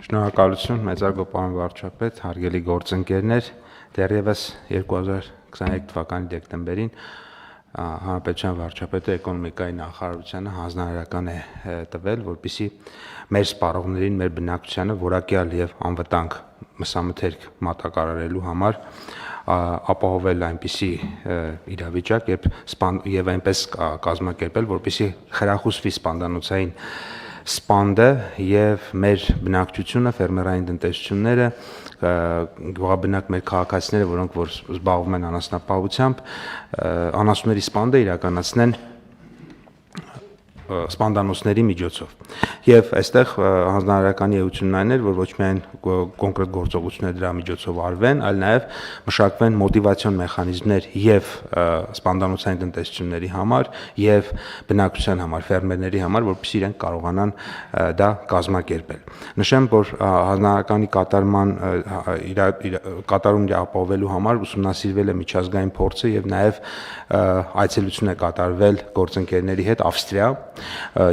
Շնորհակալություն, մեծարգո պարոն վարչապետ, հարգելի գործընկերներ, դեռևս 2023 թվականի դեկտեմբերին Հանրապետության վարչապետը էկոնոմիկայի նախարարությանը հանձնարարական է տվել, որպեսզի մեր սպառողներին, մեր բնակչությանը որակյալ եւ անվտանգ մսամթերք մատակարարելու համար ապահովել այնպիսի իրավիճակ եւ այնպես կազմակերպել, որպեսզի խրախուսվի սպանդանոցային սպանդը եւ մեր բնակչությունը, ֆերմերային տնտեսությունները, գյուղաբնակ մեր քաղաքացիները, որոնք որ զբաղվում են անասնապահությամբ, անասունների սպանդը իրականացնեն սպանդանոցների միջոցով։ Եվ այստեղ հանձնարարականի էությունն այն էր, որ ոչ միայն կոնկրետ գործողություններ դրա միջոցով արվեն, այլ նաև մշակվեն մոտիվացիոն մեխանիզմներ եւ սպանդանոցային տնտեսությունների համար եւ բնակչության համար, ֆերմերների համար, որպեսզի իրենք կարողանան դա կազմակերպել։ Նշեմ, որ հանձնարարականի կատարումն ապահովելու համար ուսումնասիրվել է միջազգային փորձը եւ նաև այցելություն է կատարվել գործընկերների հետ Ավստրիա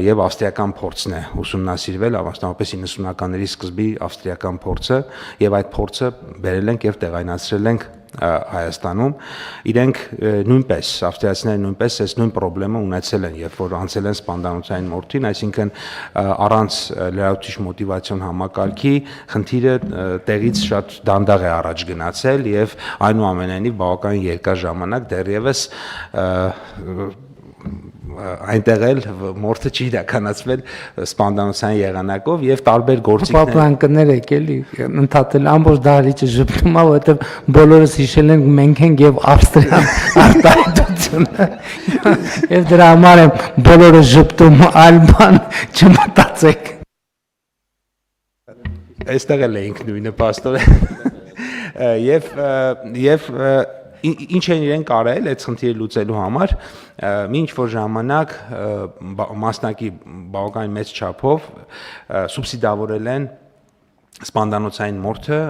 եւ ավստրիական փորձն է ուսումնասիրվել, ավաստանապես 90-ականների սկզբի ավստրիական փորձը եւ այդ փորձը բերել ենք եւ տեղայնացրել ենք Հայաստանում։ Իրենք նույնպես ավստրիացիները նույնպես այս նույն խնդրեմը ունեցել են, երբ որ անցել են սպանդանոցային մորթին, այսինքն առանց լրացուցիչ մոտիվացիոն համակարգի խնդիրը տեղից շատ դանդաղ է առաջ գնացել եւ այնուամենայնիվ բավականին երկար ժամանակ դեռևս այնտեղ էլ մորթը չի իրականացվել սպանդանոցային եղանակով եւ տարբեր գործիքներ։ Պապլանկներ եկելի ընդհատել ամբողջ դահլիճը ժպտում ա, որովհետեւ բոլորս հիշել են մենք ենք եւ Ավստրիան արտահայտությունը։ Եվ դրա համար եմ բոլորը ժպտում, այլ բան չմտածեք։ Այստեղ էլ էինք նույնը պաստոր։ Եվ ինչ են իրենք արել այդ խնդիրը լուծելու համար, ինչ որ ժամանակ մասնակի բավականին մեծ չափով սուբսիդավորել են սպանդանոցային մորթը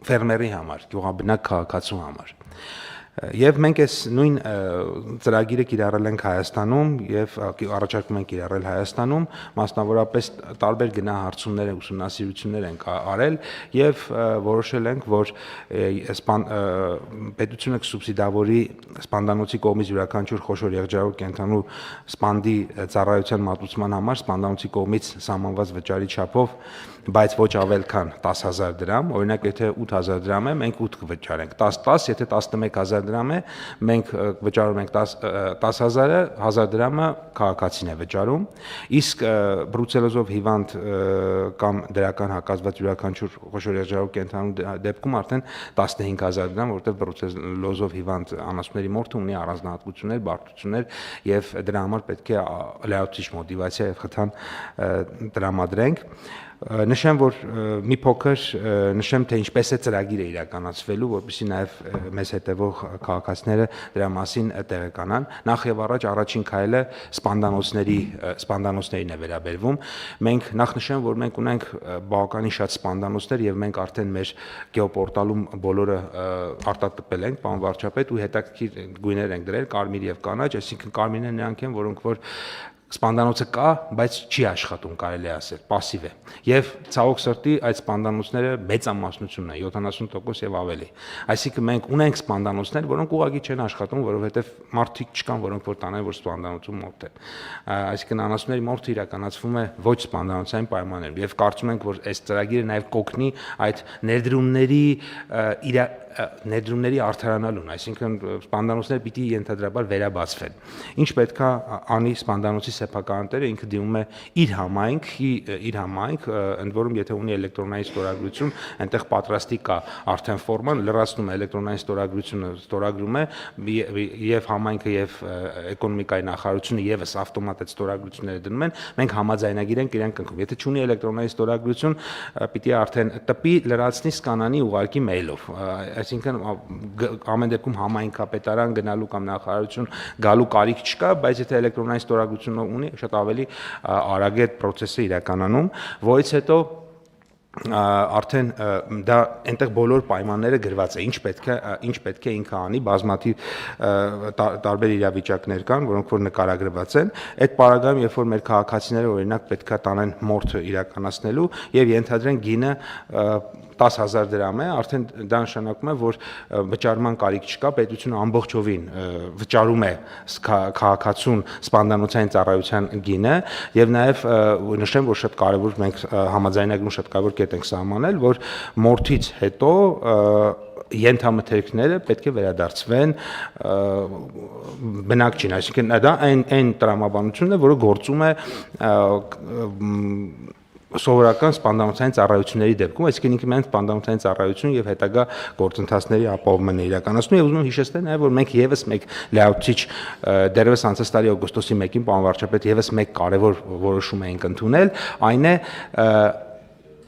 ֆերմերի համար, գյուղաբնակ քաղաքացու համար։ Եվ մենք այս նույն ծրագիրը կիրառել ենք Հայաստանում եւ առաջարկում ենք կիրառել Հայաստանում, մասնավորապես տարբեր գնահարցումներ, ուսումնասիրություններ ենք արել եւ որոշել ենք, որ պետությունը կսուբսիդավորի սպանդանոցի կողմից յուրաքանչյուր խոշոր եղջերու կենդանու սպանդի ծառայության մատուցման համար սպանդանոցի կողմից սահմանված վճարի չափով, բայց ոչ ավել քան 10,000 դրամ, օրինակ եթե 8,000 դրամ է, մենք 8 կվճարենք, 10, եթե 11,000 դրամ է, մենք վճարում ենք 10,000-ը, 1,000 դրամը քաղաքացին է վճարում, իսկ բրուցելոզով հիվանդ կամ դրական հակազդված յուրաքանչյուր խոշոր եղջերու կենդանու դեպքում արդեն 15,000 դրամ, որովհետև բրուցելոզով հիվանդ անասունների մորթը ունի առանձնահատկություններ, բարդություններ եւ դրա համար պետք է լրացուցիչ մոտիվացիա եւ խթան տրամադրենք։ Նշեմ, որ մի փոքր նշեմ, թե ինչպես է ծրագիրը իրականացվելու, որպեսզի նաև մեզ հետևող քաղաքացիները դրա մասին տեղեկանան։ Նախ եւ առաջ առաջին քայլը սպանդանոցներին է վերաբերվում։ Մենք նախ նշեմ, որ մենք ունենք բավականին շատ սպանդանոցներ եւ մենք արդեն մեր գեոպորտալում բոլորը արտատպել ենք, պարոն վարչապետ, ու հետաքրքիր գույներ ենք դրել, կարմիր եւ կանաչ, այսինքն կարմիրները նրանք են, որոնք որ սպանդանոցը կա, բայց չի աշխատում, կարելի է ասել, пассив է։ Եվ ցավոք սրտի այդ սպանդանոցները մեծամասնությունն է, 70% եւ ավելի։ Այսինքն մենք ունենք սպանդանոցներ, որոնք ուղղակի չեն աշխատում, որովհետեւ մարդիկ չկան, որոնք որ տանեն, որ սպանդանոցում մորթ է։ Այսինքն անասունների մորթը իրականացվում է ոչ սպանդանոցային պայմաններում եւ կարծում ենք, որ այս ծրագիրը նաեւ կօգնի այդ ներդրումների արդարանալուն, այսինքն սպանդանոցները պիտի ենթադրաբար վերաբացվեն։ Ինչ պետքա անի սպանդանոցի սեփականատերը, ինքը դիմում է իր համայնք, ընդ որում եթե ունի էլեկտրոնային ստորագրություն, այնտեղ պատրաստի կա արդեն ֆորման, լրացնում է էլեկտրոնային ստորագրությունը, ստորագրում է եւ համայնքը եւ էկոնոմիկայի նախարարությունը եւս ավտոմատ այդ ստորագրությունները դնում են, մենք համաձայնագիր ենք իրենք կնքում։ Եթե չունի էլեկտրոնային ստորագրություն, պիտի արդեն տպի, լրացնի, սկանանի, ուղարկի մեյլով։ Այսինքն ամեն դեպքում համայնքապետարան գնալու կամ նախարարություն գալու կարիք չկա, բայց եթե էլեկտրոնային ստորագրություն ունի, շատ ավելի արագ է այդ process-ը իրականանում, որից հետո արդեն դա այնտեղ բոլոր պայմանները գրված է, ինչ պետք է ինքը անի, բազմաթիվ տարբեր իրավիճակներ կան, որոնք որ նկարագրված են։ Այդ պարագայում, երբ որ մեր քաղաքացիները օրինակ պետքա տանեն մորթը իրականացնելու եւ ենթադրեն գինը 10,000 դրամ է, արդեն դա նշանակում է, որ վճարման կարիք չկա, պետությունը ամբողջովին վճարում է քաղաքացուն սպանդանոցային ծառայության գինը եւ նաեւ նշեմ, որ շատ կարեւոր մենք համաձայնագրում շատ կարեւոր կետ ենք սահմանել, որ մորթից հետո ենթամթերքները պետք է վերադարձվեն բնակչին, այսինքն դա այն տրամաբանությունն է, որը գործում է սովորական սպանդանոցային ծառայությունների դեպքում, այսինքն ինքը միայն սպանդանոցային ծառայություն եւ հետագա գործընթացների ապահովումն է իրականացնում եւ ուզում եմ հիշեցնել նաեւ որ մենք եւս մեկ լայացիչ դերևս անցած տարի օգոստոսի 1-ին պարոն վարչապետ եւս մեկ կարեւոր որոշում էինք ընդունել, այն է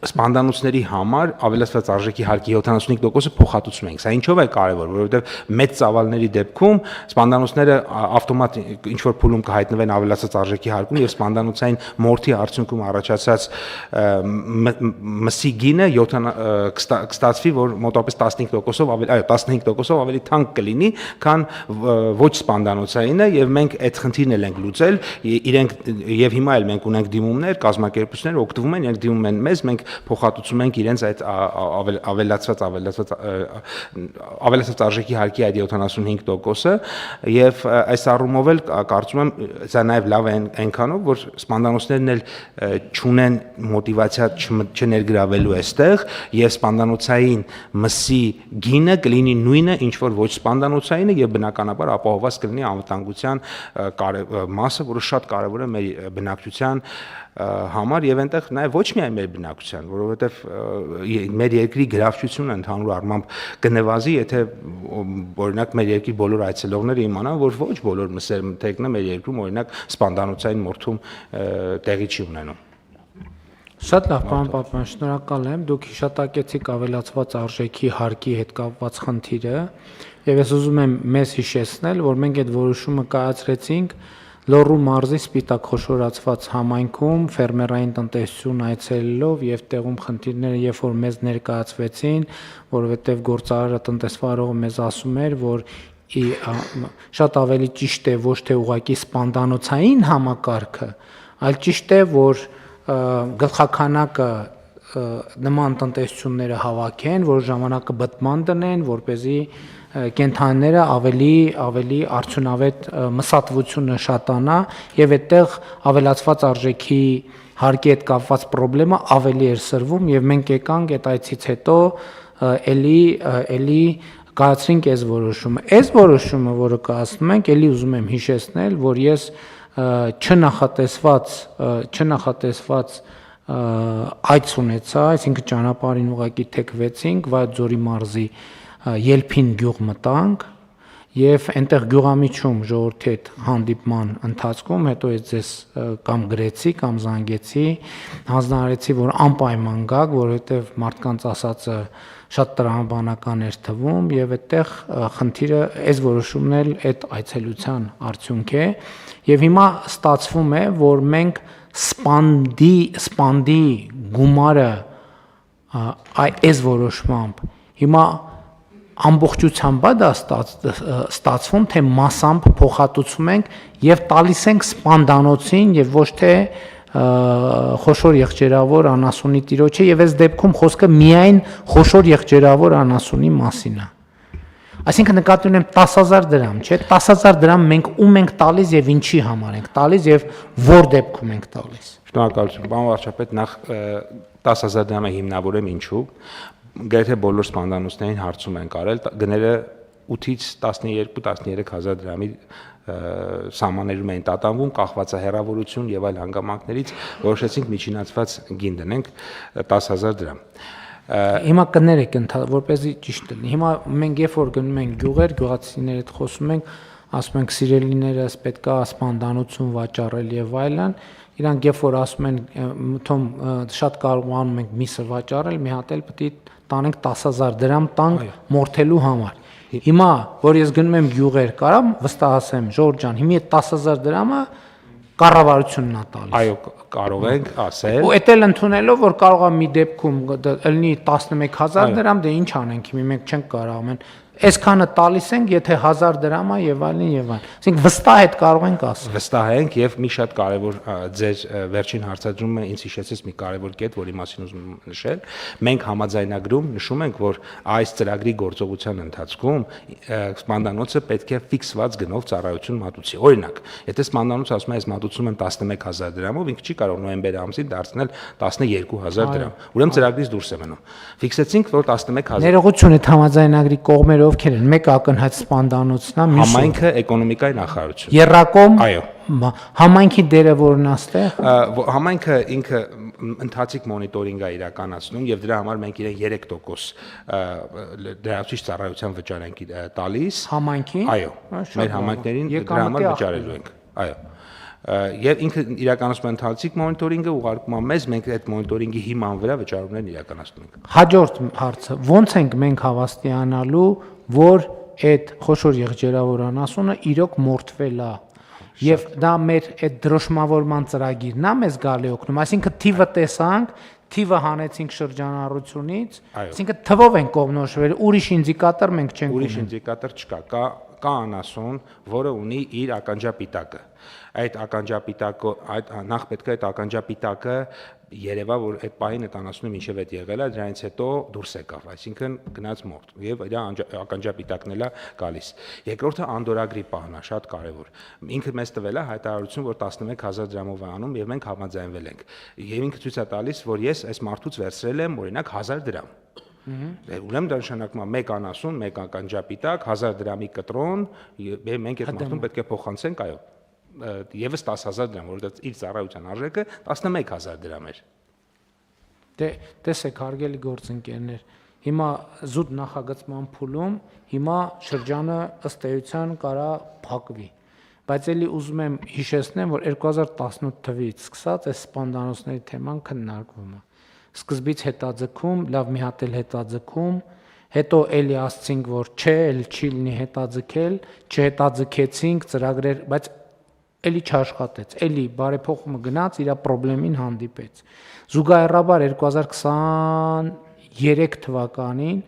սպանդանոցների համար ավելացված արժեքի հարկի 75%-ը փոխհատուցում ենք։ Սա ինչով է կարևոր, որովհետև մեծ ծավալների դեպքում սպանդանոցները ավտոմատ ինչ որ փուլում կհայտնվեն ավելացված արժեքի հարկում եւ սպանդանոցային մորթի արդյունքում առաջացած մսի գինը կստացվի, որ մոտավորապես 15%-ով ավելի, այո, 15%-ով ավելի թանկ կլինի, քան ոչ սպանդանոցայինը եւ մենք այդ խնդիրն էլ ենք լուծել, իրենք եւ հիմա էլ մենք ունենք դիմումներ, կազմակերպություններ օգտվում են, իրենք դիմում են մեզ, մենք փոխհատուցում ենք իրենց այդ ավելացված արժեքի հարկի այդ 75%-ը եւ այս առումով էլ կարծում եմ սա նաեւ լավ է այնքանով որ սպանդանոցներն էլ չունեն մոտիվացիա չներգրավելու այստեղ եւ սպանդանոցային մսի գինը կլինի նույնը ինչ որ ոչ սպանդանոցայինը եւ բնականաբար ապահովված կլինի անվտանգության մասը, որը շատ կարեւոր է մեր բնակչության համար եւ այնտեղ նաեւ ոչ միայն մեր բնակչության, որովհետեւ մեր երկրի գրավչությունը ընդհանուր առմամբ կնվազի, եթե օրինակ մեր երկրի բոլոր այցելողները իմանան, որ ոչ բոլոր մթերքները մեր երկրում օրինակ սպանդանոցային մորթում տեղի չի ունենում։ Շատ լավ, պարոն Պապյան, շնորհակալ եմ։ Դուք հիշատակեցիք ավելացված արժեքի հարկի հետ կապված խնդիրը, եւ ես ուզում եմ մեզ հիշեցնել, որ մենք այդ որոշումը կայացրեցինք Լոռու մարզի Սպիտակ խոշորացված համայնքում ֆերմերային տնտեսություն այցելելով եւ տեղում խնդիրները երբ որ մեզ ներկայացվեցին, որովհետեւ գործարարը տնտեսվարողը մեզ ասում էր, որ շատ ավելի ճիշտ է ոչ թե ուղղակի սպանդանոցային համակարգը, այլ ճիշտ է, որ գլխականակը նման տնտեսությունները հավաքեն, որ ժամանակը բտման դնեն, որպեսզի կենթանիները ավելի արդյունավետ մսատվությունը շատանա եւ այդտեղ ավելացված արժեքի հարկի հետ կապված խնդրեմը ավելի էր սրվում եւ մենք եկանք այդ այցից հետո էլի կայացրինք այս որոշումը։ Այս որոշումը, որը կայացնում ենք, էլի ուզում եմ հիշեցնել, որ ես չնախատեսված այց ունեցա, այսինքն ճանապարհին ուղղակի թեքվեցինք, Վայոց ձորի մարզի Ելփին գյուղ մտանք եւ այնտեղ գյուղամիջում ժողովրդի հետ հանդիպման ընթացքում հետո ես ձեզ կամ գրեցի կամ զանգեցի, հանձնարարեցի, որ անպայման գաք, որովհետեւ մարդկանց ասածը շատ տրամաբանական էր թվում եւ այդտեղ խնդիրը այս որոշումն էլ այդ այցելության արդյունք է եւ հիմա ստացվում է, որ մենք սպանդի գումարը այս որոշմամբ հիմա ամբողջությամբ դա ստացվում, թե մասամբ փոխհատուցում ենք եւ տալիս ենք սպանդանոցին եւ ոչ թե խոշոր եղջերավոր անասունի տիրոջը եւ այս դեպքում խոսքը միայն խոշոր եղջերավոր անասունի մասին է։ Այսինքն նկատի ունեմ 10,000 դրամ, չէ՞, 10,000 դրամ մենք ում ենք տալիս եւ ինչի համար ենք տալիս եւ որ դեպքում ենք տալիս։ Շնորհակալություն, պարոն վարչապետ, նախ 10,000 դրամը հիմնավորեմ ինչու։ Գրեթե բոլոր սպանդանոցներին հարցում են արել, գները 8-ից 12-13,000 դրամի սահմաններում էին տատանվում, կախված է հեռավորություն եւ այլ հանգամանքներից, որոշեցինք միջինացված գին դնենք 10,000 դրամ։ Հիմա կներեք որպեսզի ճիշտ լինի։ Հիմա մենք երբ որ գնում ենք գյուղեր, գյուղացիների հետ խոսում ենք, ասում ենք սիրելիներս պետքա սպանդանոցում վաճառել եւ այլն, իրանք երբ որ ասում են թոմ շատ կարողանում ենք միսը վաճառել, մի հատ էլ պետք է տանենք 10,000 դրամ տանք մորթելու համար։ Հիմա որ ես գնում եմ գյուղեր, կարամ վստահ ասեմ, Ժորժ ջան, հիմա այդ 10,000 դրամը կառավարությունն է տալիս։ Այո, կարող ենք ասել։ Ու էդ էլ ընդունելով, որ կարող է մի դեպքում լինի 11000 դրամ, դե ինչ անենք, հիմա մենք չենք կարող ամեն այսքանը տալիս ենք, եթե 1000 դրամ է եւ այլն եւ այլն։ Այսինքն վստահ հետ կարող ենք ասել։ Վստահ ենք եւ մի շատ կարեւոր ձեր վերջին հարցադրումը ինձ հիշեցեց մի կարեւոր կետ, որի մասին ուզում եմ նշել։ Մենք համաձայնագրում նշում ենք, որ այս ծրագրի գործողության ընթացքում սպանդանոցը պետք է ֆիքսված գնով ծառայություն մատուցի։ Օրինակ, եթե սպանդանոցը ասում է, ես մատուցում եմ 11000 դրամով, ինքը չի կարող նոյեմբեր ամսին դարձնել 12000 դրամ։ Ուրեմն ծրագրից դուրս է մնում։ Ֆիքսեցինք, որ 11000 Ներողություն է համաձայնագրի կողմերը ովքեր են, մեկը ակնհայտ սպանդանոցն է, մյուսը համայնքը էկոնոմիկայի նախարարություն։ Երրակոմ, Այո։ Համայնքի դերը որն է ստեղ։ Համայնքը ինքը ընթացիկ մոնիտորինգ է իրականացնում եւ դրա համար մենք իրեն 3% դրացիչ ծառայության վճար ենք տալիս։ Համայնքին։ Այո, մեր համայնքներին դրա համար վճարելու ենք։ Այո։ Եվ ինքը իրականացնում է ընթացիկ մոնիտորինգը, ուղարկում է մեզ, մենք այդ մոնիտորինգի հիման վրա վճարումներն իրականացնում ենք։ Հաջորդ հարցը, ոնց ենք մենք հավաստիանալու, որ այդ խոշոր եղջերավորանասունը իրոք մորթվել է։ Եվ դա մեր այդ դրոշմավորման ծրագիրն է մեզ գալի օգնում, այսինքն թիվը տեսանք, թիվը հանեցինք շրջանառությունից, այսինքն թվով են կողմնորոշվել, ուրիշ ինդիկատոր մենք չենք ունենա։ Ուրիշ ինդիկատոր չկա, կա անասուն, որը ունի իր ականջապիտակը։ Այդ ականջապիտակը, նախ պետք է այդ ականջապիտակը երևա, որ այդ պահին այդ անասունը մինչև այդ եղել է, դրանից հետո դուրս եկավ, այսինքն գնաց մորթ եւ իր ականջապիտակն էլ է գալիս։ Երկրորդը անդորագրի պահն է, շատ կարեւոր։ Ինքը մեզ տվել է հայտարարություն, որ 11000 դրամով է անում եւ մենք համաձայնվել ենք։ Եվ ինքը ցույց է տալիս, որ ես այս մարդուց վերցրել եմ օրինակ 1000 դրամ։ Ուրեմն դա նշանակում է մեկ անասուն, մեկ ականջապիտակ, 1000 դրամի կտրոն, եւ մենք այդ մարդուն պետք է փոխանցենք, այո։ Եվս 10000 դրամ, որովհետեւ իր ծառայության արժեքը 11000 դրամ էր։ Դե տեսեք, հարգելի գործընկերներ, հիմա զուտ նախագծման փուլում, հիմա շրջանը ըստ էության կարա փակվի։ Բայց ելի ուզում եմ հիշեցնեմ, որ 2018 թվականից սկսած այս սպանդանոցների թեման քննարկվում է։ Սկզբից հետաձգում, լավ մի հատ էլ հետաձգում, հետո էլի ասցինք, որ չէ, էլ չի լինի հետաձգել, չհետաձգեցինք ծրագրեր, բայց էլի չաշխատեց, էլի բարեփոխումը գնաց, իր խնդրին հանդիպեց։ Զուգահեռաբար 2023 թվականին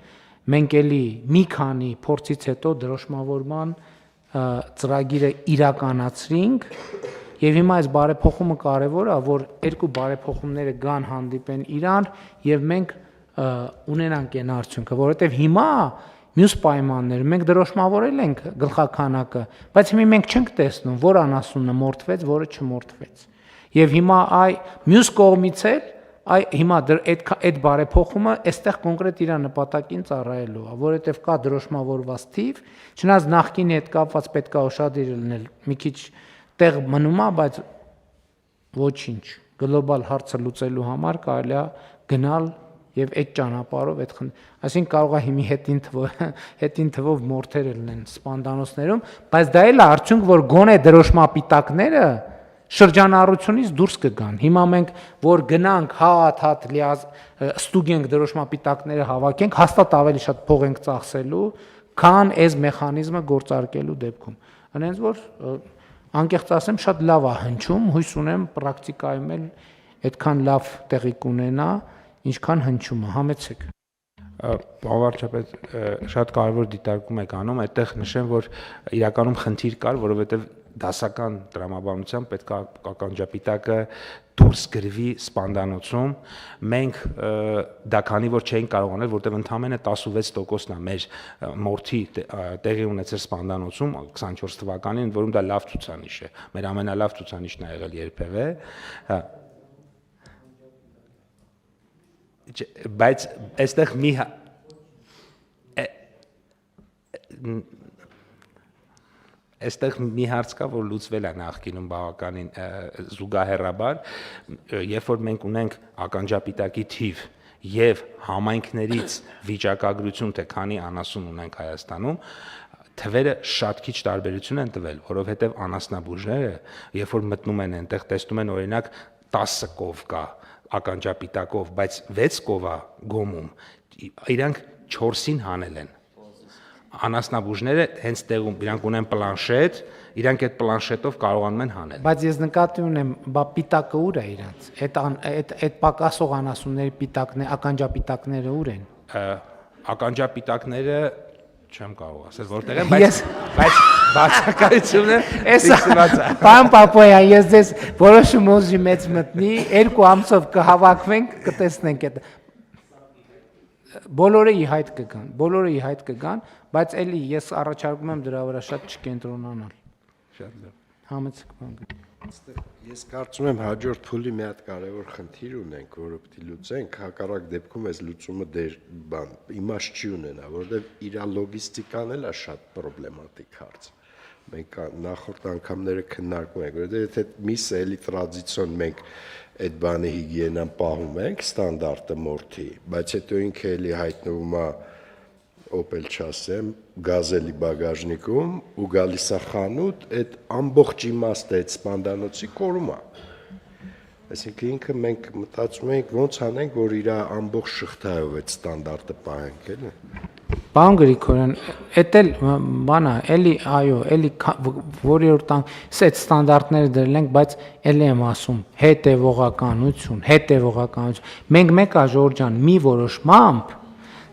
մենք էլի մի քանի փորձից հետո դրոշմավորման ծրագիրը իրականացրինք եւ հիմա այս բարեփոխումը կարեւոր է, որ երկու բարեփոխումները գան հանդիպեն իրար եւ մենք ունենանք այն արդյունքը, որովհետեւ հիմա մյուս պայմաններ մենք դրոշմավորել ենք գլխականակը, բայց հիմա մենք չենք տեսնում, որ անասունը մորթվեց, որը չմորթվեց։ Եվ հիմա մյուս կողմից էլ հիմա այդ բարեփոխումը այստեղ կոնկրետ իր նպատակին ծառայելու է, որովհետև կա դրոշմավորված թիվ, չնայած նախկինի հետ կապված պետք է ուշադիր լինել, մի քիչ տեղ մնում է, բայց ոչինչ, գլոբալ հարցը լուծելու համար կարելի է գնալ եւ այդ ճանապարհով այսինքն կարող է հիմի հետին թվով մորթեր լինեն սպանդանոցներում, բայց դա էլ է արդյունք, որ գոնե դրոշմապիտակները շրջանառությունից դուրս կգան։ Հիմա մենք որ գնանք հատ ստուգենք դրոշմապիտակները հավաքենք, հաստատ ավելի շատ փող ենք ծախսելու, քան այս մեխանիզմը գործարկելու դեպքում։ Հենց որ անկեղծ ասեմ, շատ լավ է հնչում, հույս ունեմ պրակտիկայում էլ այդքան լավ տեղի կունենա, ինչքան հնչումը, համեցեք։ Ավարտապես շատ կարևոր դիտարկում եք անում, այդտեղ նշեմ, որ իրականում խնդիր կար, որովհետև դասական տրամաբանությամբ պետք է ականջապիտակը դուրս գրվի սպանդանոցում, մենք դա քանի որ չէինք կարող անել, որտեղ ընդամենը 16%-ն է մեր մորթի տեղի ունեցել սպանդանոցում 24 թվականին, որում դա լավ ցուցանիշ է, մեր ամենալավ ցուցանիշն է եղել երբևէ, բայց այստեղ մի հարց կա, որ լուծվել է նախկինում բավականին զուգահեռաբար, երբ որ մենք ունենք ականջապիտակի թիվ եւ համայնքներից վիճակագրություն, թե քանի անասուն ունենք Հայաստանում, թվերը շատ քիչ տարբերություն են տվել, որովհետեւ անասնաբուժները, երբ որ մտնում են այնտեղ, տեսնում են օրինակ 10 կով կա ականջապիտակով, բայց 6 կով է գոմում, իրանք 4-ին հանել են։ Անասնաբուժները հենց տեղում իրանք ունեն պլանշետ իրանք այդ պլանշետով կարողանում են հանել։ Բայց ես նկատի ունեմ, բա պիտակը ուր է իրանց։ Այդ պակասող անասունների պիտակները, ականջապիտակները ուր են։ Ականջապիտակները չեմ կարող ասել որտեղ են, բայց բացակայությունը Էսա բան պապոյան, ես դες որոշում ուզի մեծ մտնի, 2 ամսով կհավաքվենք, կտեսնենք այդ բոլորը իհայտ կգան, բայց էլի ես առաջարկում եմ դրա վրա շատ չկենտրոնանալ։ շատ լավ։ Համեցեք բան։ Ես կարծում եմ հաջորդ փուլի մի հատ կարևոր խնդիր ունենք, որը պետք է լուծենք, հակառակ դեպքում այս լուծումը իմաստ չի ունենա, որովհետև իր լոգիստիկան էլ է շատ պրոբլեմատիկ հարց։ Մենք նախորդ անգամները քննարկում ենք, որովհետև եթե միսը էլի տրադիցիոն մենք այդ բանի հիգիենան պահում ենք, ստանդարտը մորթի, բայց հետո ինքը էլի հայտնվում է Opel չասեմ, գազելի բագաժնիկում ու գալիս է խանութ, այդ ամբողջ իմաստը այդ սպանդանոցի կորում է։ Այսինքն ինքը մենք մտածում ենք ոնց անենք, որ իր ամբողջ շղթայով այդ ստանդարտը պահենք, էլի։ Պարոն Գրիգորյան, էդ էլ բանա, էլի այո, էլի որի որ տան այդ ստանդարտները դրել ենք, բայց էլի եմ ասում, հետևողականություն։ Մենք մեկա Ժորժ ջան, մի որոշմամբ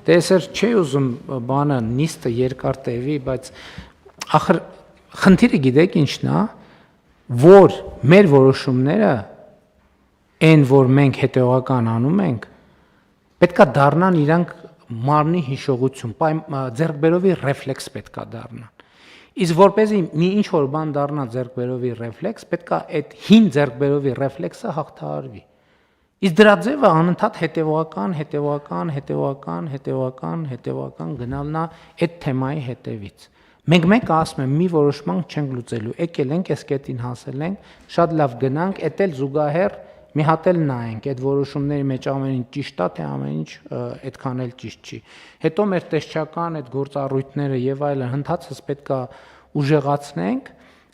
տեսեր չի ուզում բանը նիստը երկար տևի, բայց ախր խնդիրը գիտեք ինչն է, որ մեր որոշումները այն որ մենք հետևողական անում ենք, պետքա դառնան իրանք մարմնի հիշողություն, ձեռքբերովի ռեֆլեքս պետքա դառնան։ Իսկ որպեսզի մի ինչ որ բան դառնա ձեռքբերովի ռեֆլեքս, պետքա այդ հին ձեռքբերովի ռեֆլեքսը հաղթահարվի։ Իսկ դրա ձևը անընդհատ հետևողական գնալն է այդ թեմայի հետևից։ Մենք մեկը ասում եմ մի որոշման չենք լուծելու, եկել ենք, այս կետին հասել ենք, շատ լավ գնանք, էդ էլ զուգահեռ մի հատ էլ նայենք, այդ որոշումների մեջ ամեն ինչ ճիշտ է, թե ամեն ինչ այդքան էլ ճիշտ չի։ Հետո մեր տեսչական այդ գործառույթները եւ այլն հնդածս պետքա ուժեղացնենք,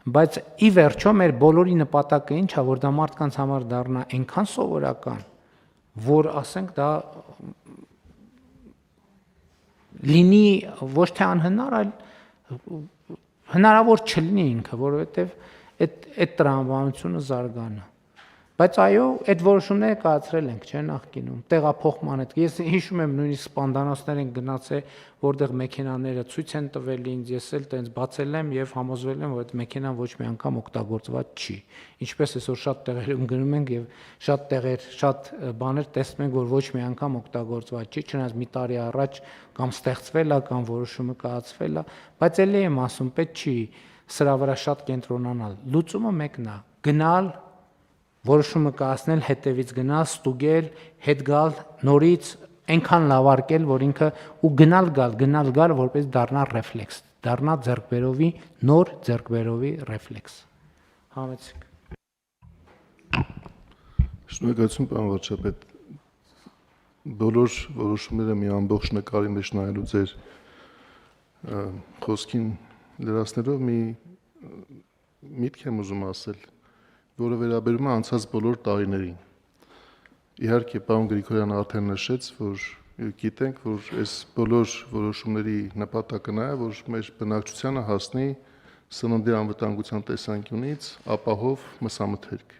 բայց ի վերջո մեր բոլորի նպատակը ինչ է, որ դա մարդկանց համար դառնա այնքան սովորական, որ ասենք դա լինի ոչ թե անհնար, այլ հնարավոր չլինի ինքը, որովհետեւ այդ տրամաբանությունը զարգանա։ Բայց այո, այդ որոշումները կայացրել ենք, չէ՞, նախկինում, տեղափոխման հետ։ Ես հիշում եմ նույնիսկ սպանդանոցներ են գնացել, որտեղ մեքենաները ցույց են տվել ինձ, ես էլ տենց բացել եմ եւ համոզվել եմ, որ այդ մեքենան ոչ մի անգամ օգտագործված չի։ Ինչպես այսօր շատ տեղերում գնում ենք եւ շատ բաներ տեսնում ենք, որ ոչ մի անգամ օգտագործված չի, չնայած մի տարի առաջ կամ ստեղծվել է կամ որոշումը կայացվել է, բայց ելի եմ ասում, պետք չի սրա վրա շատ կենտրոնանալ։ Լուծումը մեկն է՝ գնալ որոշումը կայացնել, հետևից գնալ, ստուգել, հետ գալ, նորից այնքան լավարկել, որ ինքը ու գնալ գալ, որպես դառնա ռեֆլեքս, դառնա ձեռքբերովի նոր ձեռքբերովի ռեֆլեքս։ Համեցեք։ Շնորհակալություն, պարոն վարչապետ։ Բոլոր որոշումները մի ամբողջ նկարի մեջ նայելու ձեր խոսքին լրացնելով մի միտք եմ ուզում ասել, որը վերաբերում է անցած բոլոր տարիներին։ Իհարկե, պարոն Գրիգորյանը արդեն նշեց, որ գիտենք, որ այս բոլոր որոշումների նպատակը նա է, որ մեր բնակչությանը հասնի սննդի անվտանգության տեսանկյունից ապահով մսամթերք։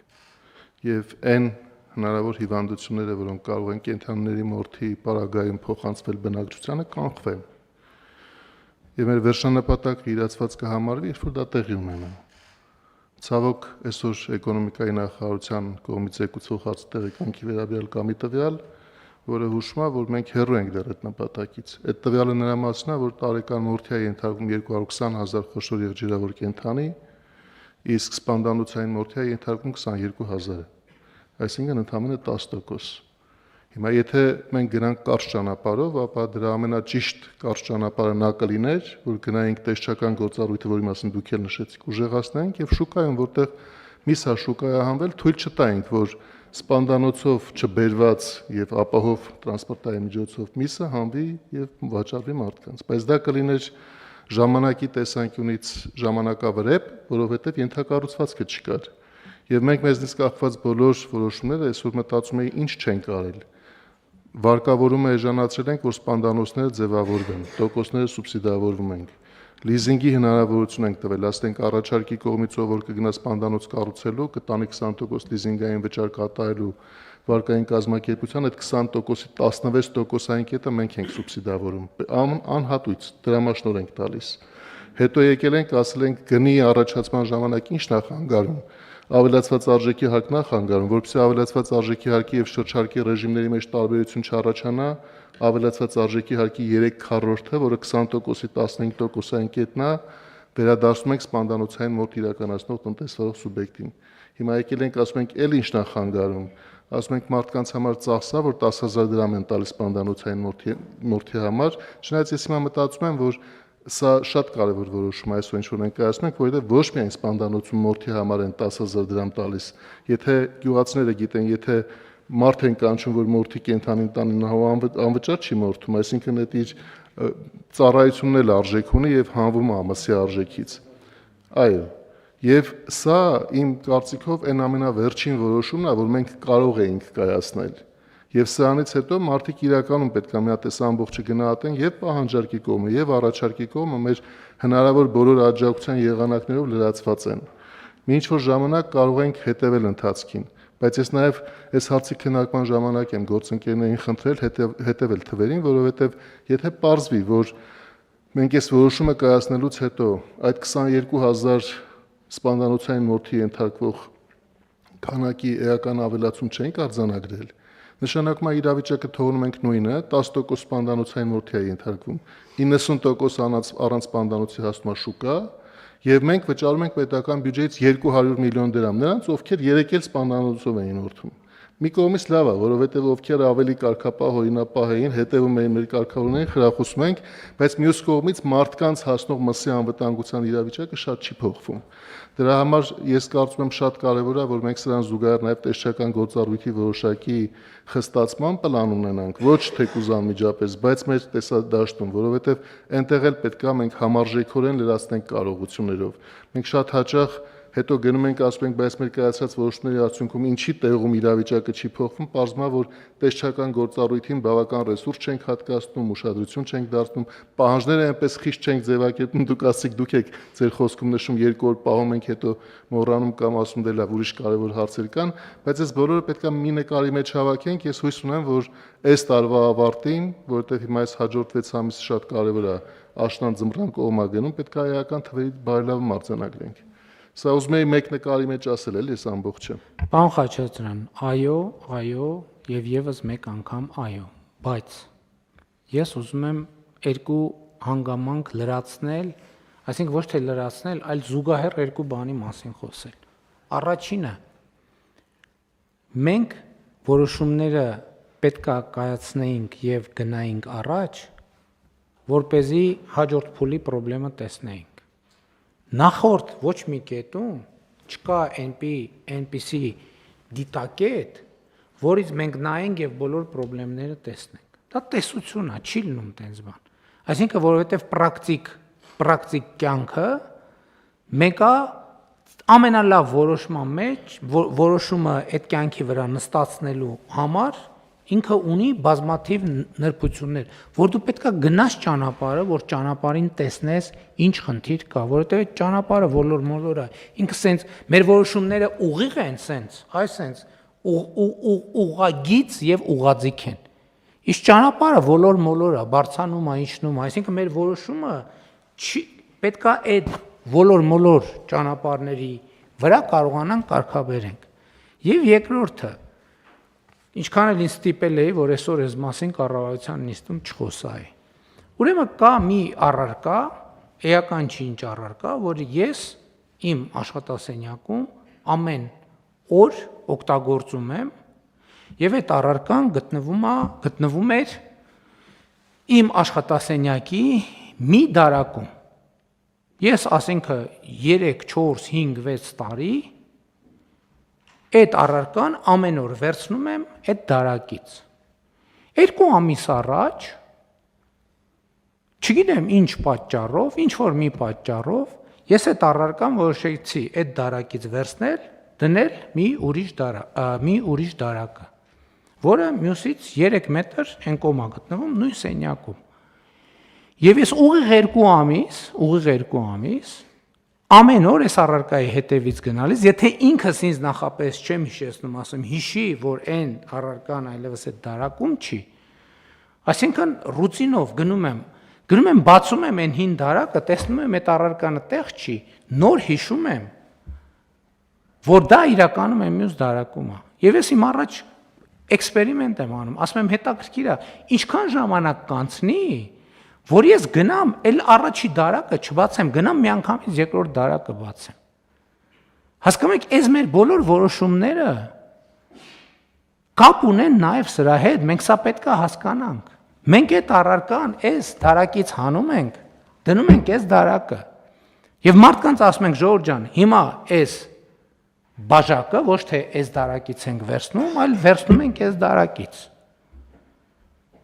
Եվ այն հնարավոր հիվանդությունները, որոնք կարող են կենդանիների մորթի պարագայում փոխանցվել բնակչությանը, կանխվեն։ Եվ մեր վերջնանպատակը իրացված կհամարվի, երբ որ դա տեղի ունենա։ Ցավոք, այսօր էկոնոմիկայի նախարարության կողմից եկուցող տեղեկանքի վերաբերյալ կա մի տվյալ, որը հուշում է, որ մենք հեռու ենք դեռ այդ նպատակից։ Այդ տվյալը նրա մասն է, որ տարեկան մորթի է ենթարկվում 220,000 խոշոր եղջերավոր կենդանի, իսկ սպանդանոցային մորթի է ենթարկվում 22,000, այսինքն ընդամենը 10%։ Հիմա եթե մենք գնանք կարճ ճանապարհով, ապա դրա ամենաճիշտ կարճ ճանապարհը նա կլիներ, որ գնայինք տեսչական գործառույթը, որի մասին դուք էլ նշեցիք, ուժեղացնենք եւ շուկայում, որտեղ միսա շուկայահանվել, թույլ չտայինք, որ սպանդանոցով չբերված եւ ապահով տրանսպորտային միջոցով միսը հանվի եւ վաճառվի մարդկանց։ Բայց դա կլիներ ժամանակի տեսանկյունից ժամանակավրեպ, որովհետեւ ենթակառուցվածքը չկար։ Եվ մենք մեզնից կախված բոլոր որոշումները այսօր մտածում ենք ինչ չենք արել։ Վարկավորումը էժանացրել ենք, որ սպանդանոցները ձևավորվեն, տոկոսները սուբսիդավորվում ենք։ Լիզինգի հնարավորություն ենք տվել, ասենք առաջարկի կողմից ով որ կգնա սպանդանոց կառուցելու, կտանի 20% լիզինգային վճար կատարելու վարկային կազմակերպության այդ 20%-ի 16%-ային կետը մենք ենք սուբսիդավորում, անհատույց դրամաշնոր ենք տալիս։ Հետո եկել ենք, ասել ենք գնի առաջացման ժամանակ ինչ նախանգարում, ավելացված արժեքի հարկ նախանգարում, որովհետեւ ավելացված արժեքի հարկի եւ շրջարկի ռեժիմների մեջ տարբերություն չառաջանա, ավելացված արժեքի հարկի 3/4-ը, որը 20%-ի 15%-ային կետն է, վերադարձնում ենք սպանդանոցային մոտ իրականացնող տնտեսվարող սուբյեկտին։ Հիմա եկել ենք ասում ենք էլ ինչ նախանգարում, ասում ենք մարդկանց համար ծախսա, որ 10,000 դրամ են տալիս սպանդանոցային մորթի համար, չնայած ես հիմա մտածում եմ, որ սա շատ կարևոր որոշում է այսօր ինչ որ ներկայացնում ենք, որովհետև ոչ միայն սպանդանոցում մորթի համար են 10,000 դրամ տալիս, եթե գյուղացիները գիտեն, եթե մարդ են կանչում, որ մորթի կենթանին տանին անվճար չի մորթում, այսինքն այդ իր ծառայությունն էլ արժեք ունի եւ հանվում է ամսի արժեքից։ Այո, եւ սա իմ կարծիքով այն ամենավերջին որոշումն է, որ մենք կարող էինք կայացնել։ Եվ սրանից հետո մարդիկ իրականում պետք է մի հատ այս ամբողջը գնահատեն եւ պահանջարկի կողմը եւ առաջարկի կողմը մեր հնարավոր բոլոր աջակցության եղանակներով լրացված են։ Մինչ որ ժամանակ կարող ենք հետեւել ընթացքին, բայց ես նաեւ այս հարցի քննարկման ժամանակ եմ գործընկերներին խնդրել հետեւել թվերին, որովհետեւ եթե պարզվի, որ մենք այս որոշումը կայացնելուց հետո այդ 22,000 սպանդանոցային մորթի ենթարկվող քանակի էական ավելացում չենք արձանագրել, նշանակում է իրավիճակը թողնում ենք նույնը, 10% սպանդանոցային մորթի է ենթարկվում, 90% առանց սպանդանոցի հասնում է շուկա, եւ մենք վճարում ենք պետական բյուջեից 200 միլիոն դրամ նրանց, ովքեր երեկ էլ սպանդանոցով էին մորթում։ Մի կողմից լավ է, որովհետեւ ովքեր ավելի կարգապահ օրինապահ էին, հետևում էին մեր կարգավորներին, խրախուսում ենք, բայց մյուս կողմից մարդկանց հասնող մսի անվտանգության իրավիճակը շատ չի փոխվում։ Դրա համար ես կարծում եմ շատ կարևոր է, որ մենք սրան զուգահեռ նաև տեսչական գործառույթի որոշակի խստացման պլան ունենանք, ոչ թեկուզ անմիջապես, բայց մեր տեսադաշտում, որովհետև այնտեղ էլ պետք է մենք համարժեքորեն լրացնենք կարողություններով։ Մենք շատ հաճախ հետո գնում ենք ասում ենք, բայց մեր կայացած որոշումների արդյունքում ինչի տեղում իրավիճակը չի փոխվում, պարզվում է, որ տեսչական գործառույթին բավական ռեսուրս չենք հատկացնում, ուշադրություն չենք դարձնում, պահանջները այնպես խիստ չենք ձևակերպում, դուք ասեք, դուք եք ձեր խոսքում նշում 2 օր պահում ենք, հետո մոռանում կամ ասում դե լավ, ուրիշ կարևոր հարցեր կան, բայց այս բոլորը պետք է մի նկարի մեջ հավաքենք, ես հույս ունեմ, որ այս տարվա ավարտին, որովհետև հիմա այս հաջորդ 6 ամիսը շատ կարևոր է, աշնան ձմռան կողմա գնում, պետք է էական թվերի բարելավում արձանագրենք։ Սա ուզում եի մեկ նկարի մեջ ասել էլի այս ամբողջը։ Պարոն Խաչատրյան, այո եւ եւս մեկ անգամ այո, բայց ես ուզում եմ երկու հանգամանք լրացնել, այսինքն ոչ թե լրացնել, այլ զուգահեռ երկու բանի մասին խոսել։ Առաջինը մենք որոշումները պետք է կայացնեինք եւ գնայինք առաջ, որ เป զի հաջորդ փուլի խնդրեմը տեսնեինք։ Նախորդ ոչ մի կետում չկա այնպիսի դիտակետ, որից մենք նայենք եւ բոլոր խնդիրները տեսնենք։ Դա տեսություն է, չի լինում տենց բան։ Այսինքն, որովհետեւ պրակտիկ կյանքը մեկը ամենալավ որոշման մեջ, որոշումը այդ կյանքի վրա նստածնելու համար ինքը ունի բազմաթիվ նրբություններ, որ դու պետքա գնաս ճանապարհը, որ ճանապարհին տեսնես ինչ խնդիր կա, որովհետև այդ ճանապարհը ոլոր-մոլոր է, ինքը սենց մեր որոշումները ուղիղ են սենց, այ սենց ուղղագիծ եւ ուղղաձիգ են։ Իսկ ճանապարհը ոլոր-մոլոր է, բարձանում է, իջնում է, այսինքն մեր որոշումը պետքա այդ ոլոր-մոլոր ճանապարհների վրա կարողանանք կարգաբերենք։ Եվ երկրորդը ինչքան էլ ինձ ստիպել էի, որ այսօր այս մասին կառավարության նիստում չխոսայի։ Ուրեմն կա մի առարկա, էական չի ինչ առարկա, որ ես իմ աշխատասենյակում ամեն օր օգտագործում եմ եւ այդ առարկան գտնվում էր իմ աշխատասենյակի մի դարակում։ Ես ասենք 3, 4, 5, 6 տարի այդ առարկան ամեն օր վերցնում եմ այդ դարակից։ 2 ամիս առաջ, չգիտեմ ինչ պատճառով, ինչ որ մի պատճառով, ես այդ առարկան որոշեցի այդ դարակից վերցնել, դնել մի ուրիշ դարակը, որը մյուսից 3 մետր են կողմա գտնվում նույն սենյակում։ Եվ ես ուղիղ 2 ամիս ամեն օր այս առարկայի հետևից գնալիս, եթե ինքս ինձ նախապես չեմ հիշեցնում, ասեմ, հիշի, որ այն առարկան այլևս այդ դարակում չի, այսինքն ռուտինով գնում եմ, բացում եմ այն հին դարակը, տեսնում եմ այդ առարկանը տեղ չի, նոր հիշում եմ, որ դա իրականում է մյուս դարակում է։ Եվ ես իմ առաջ էքսպերիմենտ եմ անում, ասում եմ հետաքրքիր է, ինչքան ժամանակ կանցնի, որ ես գնամ, էլ առաջի դարակը չբացեմ, գնամ միանգամից երկրորդ դարակը բացեմ։ Հասկանում եք, այս մեր բոլոր որոշումները կապ ունեն նաև սրա հետ, մենք սա պետք է հասկանանք։ Մենք այդ առարկան այս դարակից հանում ենք, դնում ենք այս դարակը։ Եվ մարդկանց ասում ենք, Ժորժ ջան, հիմա այս բաժակը ոչ թե այս դարակից ենք վերցնում, այլ վերցնում ենք այս դարակից։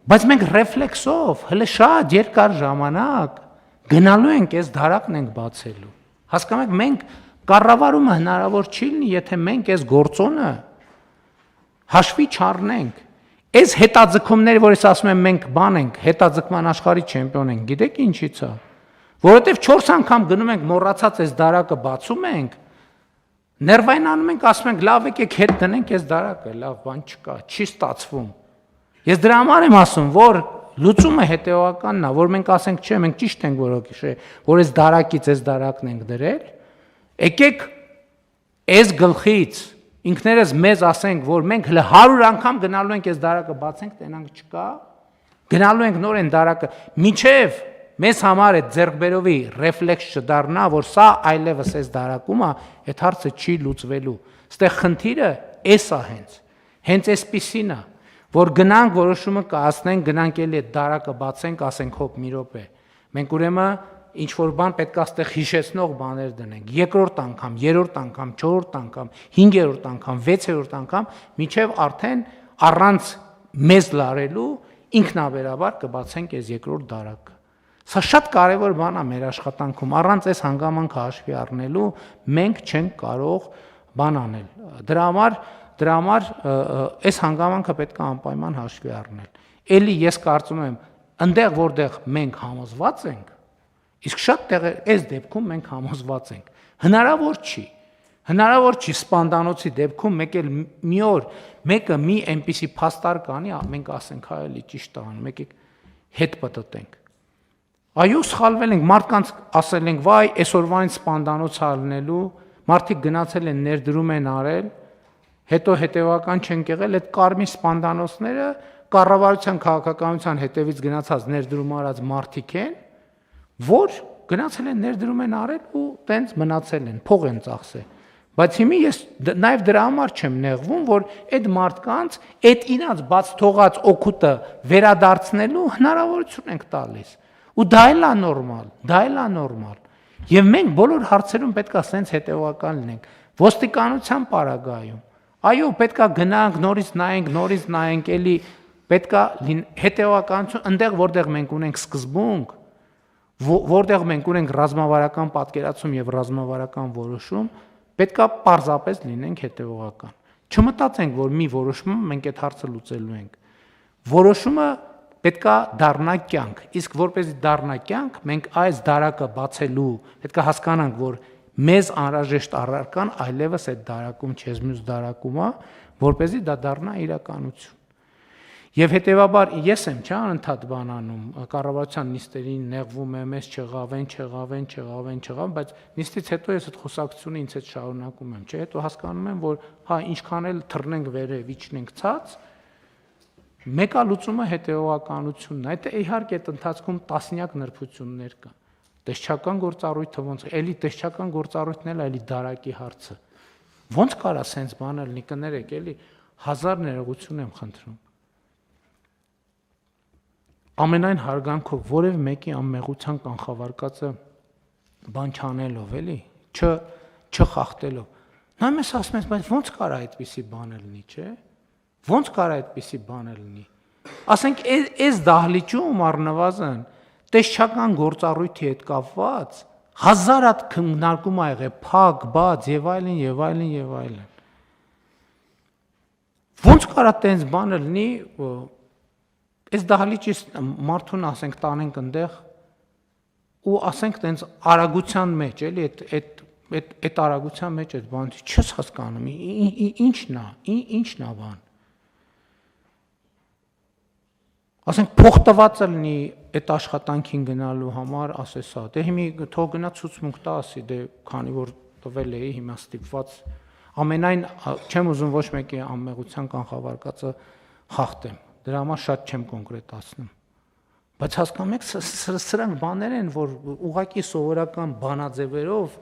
Բայց մենք ռեֆլեքսով հələ շատ երկար ժամանակ գնալու ենք այս դարակն ենք բացելու։ Հասկանում եք, մենք կառավարումը հնարավոր չի լինի, եթե մենք այս գործոնը հաշվի չառնենք։ Այս հետաձգումները, որ ես ասում եմ, մենք բան ենք, հետաձգման աշխարհի չեմպիոն ենք, գիտեք ինչի՞ց է։ Որովհետև 4 անգամ գնում ենք, մոռացած այս դարակը բացում ենք, ներվայնանում ենք, ասում ենք, լավ եկեք հետ դնենք այս դարակը, լավ բան չկա, չի ստացվում։ Ես դրա համար եմ ասում, որ լուծումը հետևականն է, որ մենք ասենք, չէ, մենք ճիշտ ենք որ այս դարակից այս դարակն ենք դրել, եկեք այս գլխից ինքներս մեզ ասենք, որ մենք հələ 100 անգամ գնալու ենք այս դարակը բացենք, տենանք չկա, գնալու ենք նոր այն դարակը, մինչև մեզ համար այդ ձեռքբերովի ռեֆլեքս չդառնա, որ սա այլևս այս դարակում է, այդ հարցը չի լուծվելու։ Այստեղ խնդիրը էս է հենց այսպիսին է, որ գնանք որոշումը կայացնենք, գնանք էլի այդ դարակը բացենք, ասենք հոп մի րոպե։ Մենք ուրեմն ինչ որ բան պետք է այստեղ հիշեցնող բաներ դնենք։ Երկրորդ անգամ, երրորդ անգամ, չորրորդ անգամ, 5-րդ անգամ, 6-րդ անգամ, մինչև արդեն առանց մեզ լարելու ինքնաբերաբար կբացենք այս երկրորդ դարակը։ Սա շատ կարևոր բան է մեր աշխատանքում, առանց այս հանգամանքը հաշվի առնելու մենք չենք կարող բան անել։ Դրա համար այս հանգամանքը պետք է անպայման հաշվի առնել։ Էլի ես կարծում եմ, այնտեղ որտեղ մենք համոզված ենք, իսկ շատ տեղեր այս դեպքում մենք համոզված ենք։ Հնարավոր չի սպանդանոցի դեպքում մեկ էլ մի օր մեկը մի այնպիսի փաստար կանի, մենք ասենք, հա էլի ճիշտ է անում, եկեք հետ պտտենք։ Այո, սխալվել ենք, մարդկանց ասել ենք, վայ, այսօրվանից սպանդանոց ալնելու, մարդիկ գնացել են ներդրում են արել, հետո հետևական չեն եղել, այդ կարմիր սպանդանոցները կառավարության քաղաքականության հետևից գնացած ներդրում արած մարդիկ են, որ գնացել են ներդրում են արել ու տենց մնացել են, փող են ծախսել։ Բայց հիմա ես նաև դրա համար չեմ նեղվում, որ այդ մարդկանց այդ իրաց բաց թողած օգուտը վերադարձնելու հնարավորություն ենք տալիս։ Ու դա էլ է նորմալ։ Եվ մենք բոլոր հարցերում պետք է սենց հետևական լինենք։ Ոստիկանության պարագայում, այո, պետք է գնանք, նորից նայենք, էլի պետք է հետևականություն, այնտեղ որտեղ մենք ունենք սկզբունք, որտեղ մենք ունենք ռազմավարական պատկերացում եւ ռազմավարական որոշում, պետք է պարզապես լինենք հետևողական։ Չմտածենք, որ մի որոշումը մենք այդ հարցը լուծելու ենք։ Որոշումը պետք է դառնա կյանք, իսկ որպեսզի դառնա կյանք, մենք այս դարակը բացելու պետք է հասկանանք, որ մեզ անհրաժեշտ առարկան այլևս այդ դարակում չէ, մյուս դարակում է, որպեսզի դա դառնա իրականություն։ Եվ հետևաբար ես եմ անընդհատ բան անում, կառավարության նիստերին նեղվում եմ, ես չեղավեն, բայց նիստից հետո ես այդ խոսակցությունը ինձ հետ շարունակում եմ, չէ՞, հետո հասկանում եմ, որ հա ինչքան էլ թռնենք վերև, իջնենք ցած, մեկալուծումը հետևողականությունն է, այդ իհարկե այդ ընթացքում տասնյակ նրբություններ կան։ Տեսչական գործառույթը ոնց է, էլի տեսչական գործառույթն էլ էլի դարակի հարցը։ Ոնց կարա սենց բանը լինի, կներեք, էլի 1000 ներողություն եմ խնդրում։ Ամենայն հարգանքով որևէ մեկի անմեղության կանխավարկածը բան չանելով, էլի, չխախտելով։ Նա մեզ ասում է, բայց ոնց կարա այդպիսի բան լինի, չէ՞։ Ոնց կարա այդպիսի բան լինի։ Ասենք այս դահլիճում առնվազն տեսչական գործառույթի հետ կապված 1000 հատ քննարկում ա եղել, փակ, բաց եւ այլն։ Ոնց կարա տենց բանը լինի, այս դահլիճից մարդուն ասենք տանենք այնտեղ, ու ասենք տենց արագության մեջ էլի այդ արագության մեջ այդ բանը չես հասկանում ինչն է բան ասենք փող տված լինի այդ աշխատանքին գնալու համար ասես հա դե հիմա թող գնա ցուցմունք տա ասի դե քանի որ տվել էի հիմա ստիպված ամենայն չեմ ուզում ոչ մեկի անմեղության կանխավարկածը խախտեմ դրա համար շատ չեմ կոնկրետացնում բայց հասկանում եք սրանք բաներ են որ ուղղակի սովորական բանաձևերով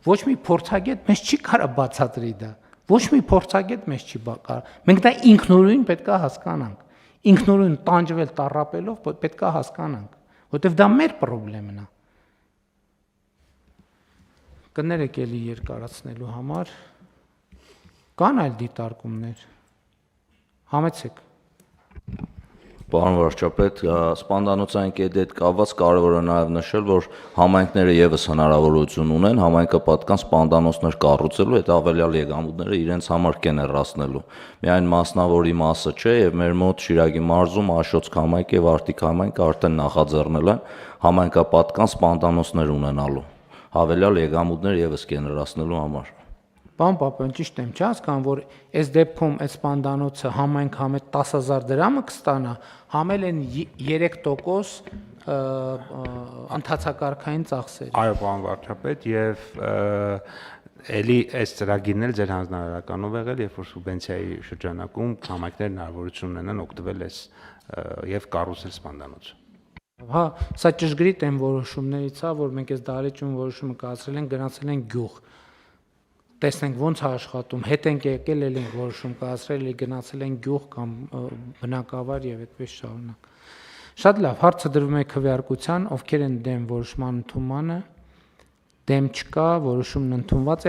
ոչ մի փորձագետ մեզ չի կարա բացատրի դա ոչ մի փորձագետ մեզ չի կարա մենք դա ինքնուրույն պետքա հասկանանք ինքնուրույն տանջվել տառապելով պետքա հասկանանք որտեվ դա մեր խնդիրն է կներեք էլի երկարացնելու համար կան այլ դիտարկումներ համեցեք Պարոն վարչապետ, սպանդանոցային կետի հետ կապված կարևոր է նաև նշել, որ համայնքները եւս հնարավորություն ունեն համայնքը պատկան սպանդանոցներ կառուցելու, այդ ավելյալ եկամուտները իրենց համար կեներացնելու։ Միայն մասնավորի մասը չէ, եւ մեր մոտ Շիրակի մարզում Աշոց համայնք եւ Արտիկ համայնքը արդեն նախաձեռնել են համայնքապատկան սպանդանոցներ ունենալու, հավելյալ եկամուտներ եւս կեներացնելու համար։ Պարոն Պապյան, ճիշտ եմ, չի հասկանում, որ այս դեպքում այս սպանդանոցը համայնք համ այդ 10,000 դրամը կստանա, համ էլ են 3% ընթացակարգային ծախսերի։ Այո, պարոն վարչապետ, եւ էլի այս ծրագիրն էլ ձեր հանձնարարականով եղել, երբ որ սուբվենցիայի շրջանակում համայնքներն հնարավորություն ունենան օգտվել այս եւ կառուցել սպանդանոցը։ Հա, սա ճշգրիտ են որոշումներից, հա, որ մենք այս դահլիճում որոշումը կայացրել են, գնացել են գյուղ։ Տեսնենք ոնց է աշխատում, հետ ենք եկել, էլ ենք որոշում կայացրել, էլ գնացել են գյուղ կամ բնակավար եւ այդպես շարունակ։ Շատ լավ, հարցը դրվում է քվեարկության, ովքեր են դեմ որոշման ընդունմանը, դեմ չկա, որոշումն ընդունված է։